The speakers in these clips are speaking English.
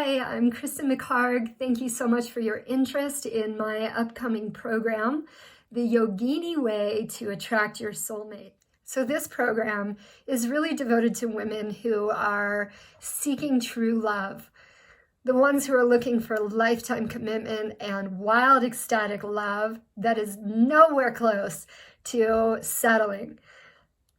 Hi, I'm Kristen McHarg. Thank you so much for your interest in my upcoming program, the Yogini Way to Attract Your Soulmate. So this program is really devoted to women who are seeking true love, the ones who are looking for lifetime commitment and wild, ecstatic love that is nowhere close to settling.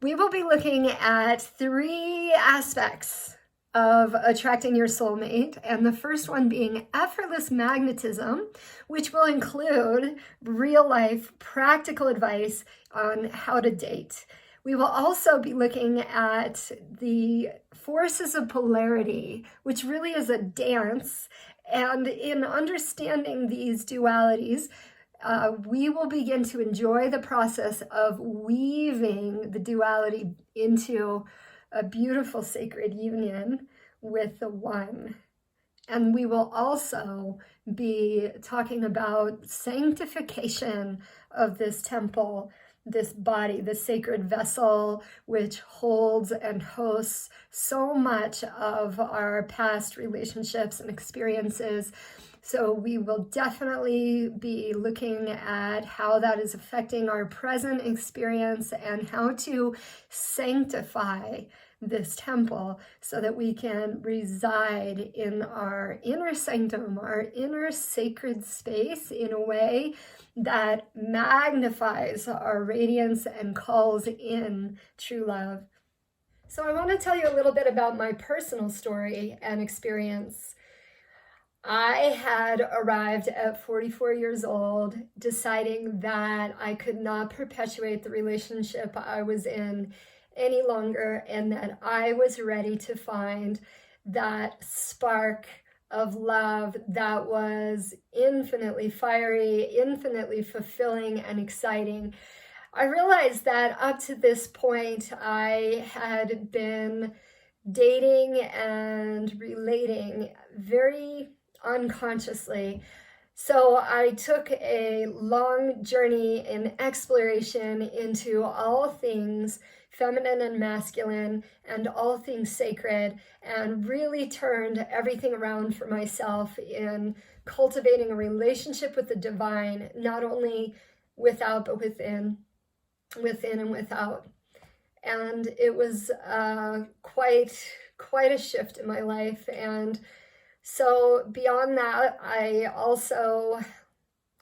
We will be looking at 3 aspects of attracting your soulmate, and the first one being effortless magnetism, which will include real-life practical advice on how to date. We will also be looking at the forces of polarity, which really is a dance, and in understanding these dualities, we will begin to enjoy the process of weaving the duality into a beautiful sacred union with the one. And we will also be talking about sanctification of this temple, this body, the sacred vessel, which holds and hosts so much of our past relationships and experiences. So we will definitely be looking at how that is affecting our present experience and how to sanctify this temple so that we can reside in our inner sanctum, our inner sacred space in a way that magnifies our radiance and calls in true love. So I want to tell you a little bit about my personal story and experience. I had arrived at 44 years old, deciding that I could not perpetuate the relationship I was in any longer, and that I was ready to find that spark of love that was infinitely fiery, infinitely fulfilling and exciting. I realized that up to this point, I had been dating and relating very unconsciously. So I took a long journey in exploration into all things feminine and masculine and all things sacred, and really turned everything around for myself in cultivating a relationship with the divine, not only without but within and without. And it was quite a shift in my life. And so beyond that, I also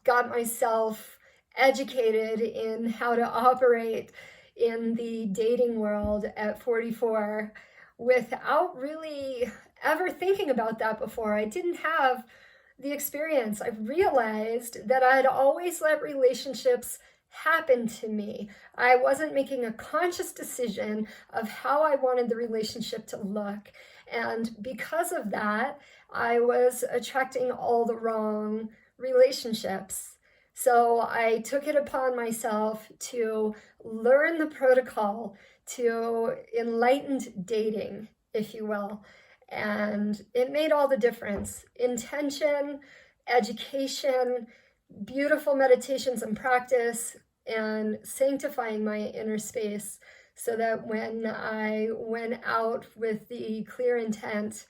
got myself educated in how to operate in the dating world at 44 without really ever thinking about that before. I didn't have the experience. I realized that I'd always let relationships happen to me. I wasn't making a conscious decision of how I wanted the relationship to look. And because of that, I was attracting all the wrong relationships. So I took it upon myself to learn the protocol to enlightened dating, if you will. And it made all the difference. Intention, education, beautiful meditations and practice, and sanctifying my inner space so that when I went out with the clear intent,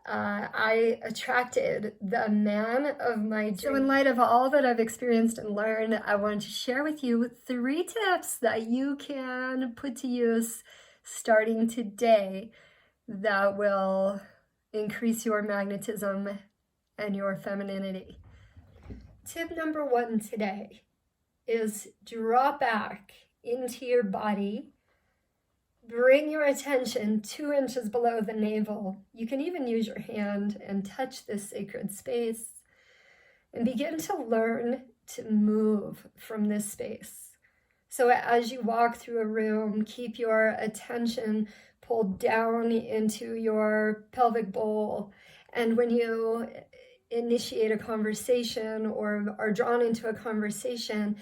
I attracted the man of my dreams. So in light of all that I've experienced and learned, I wanted to share with you 3 tips that you can put to use starting today that will increase your magnetism and your femininity. Tip number 1 today is draw back into your body. Bring your attention 2 inches below the navel. You can even use your hand and touch this sacred space and begin to learn to move from this space. So as you walk through a room, keep your attention pulled down into your pelvic bowl. And when you initiate a conversation or are drawn into a conversation,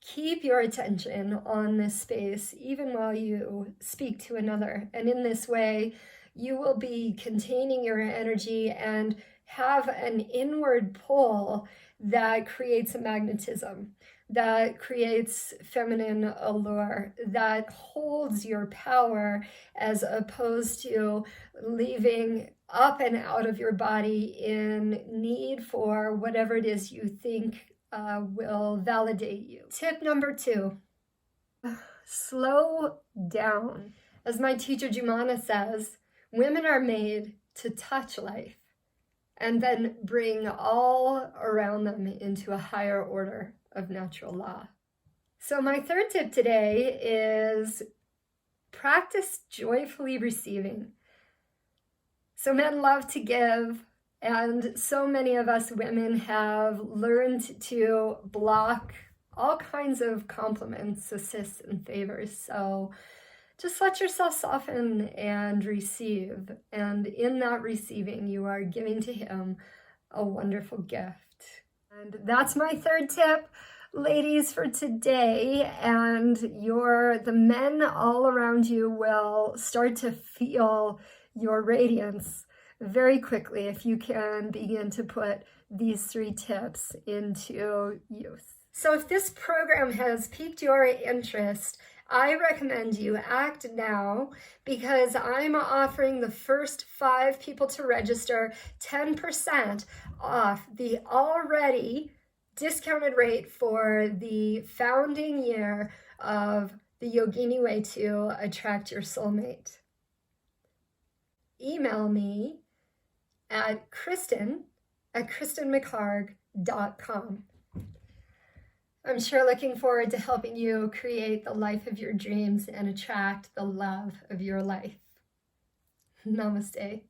keep your attention on this space even while you speak to another. And in this way, you will be containing your energy and have an inward pull that creates a magnetism, that creates feminine allure, that holds your power as opposed to leaving up and out of your body in need for whatever it is you think will validate you. Tip number 2, slow down. As my teacher Jumana says, women are made to touch life and then bring all around them into a higher order of natural law. So my third tip today is practice joyfully receiving. So men love to give, and so many of us women have learned to block all kinds of compliments, assists, and favors. So just let yourself soften and receive. And in that receiving, you are giving to him a wonderful gift. And that's my third tip, ladies, for today. And the men all around you will start to feel your radiance very quickly if you can begin to put these 3 tips into use. So if this program has piqued your interest, I recommend you act now, because I'm offering the first 5 people to register 10% off the already discounted rate for the founding year of the Yogini Way to attract your soulmate. Email me at kristen@kristenmcharg.com. I'm sure looking forward to helping you create the life of your dreams and attract the love of your life. Namaste.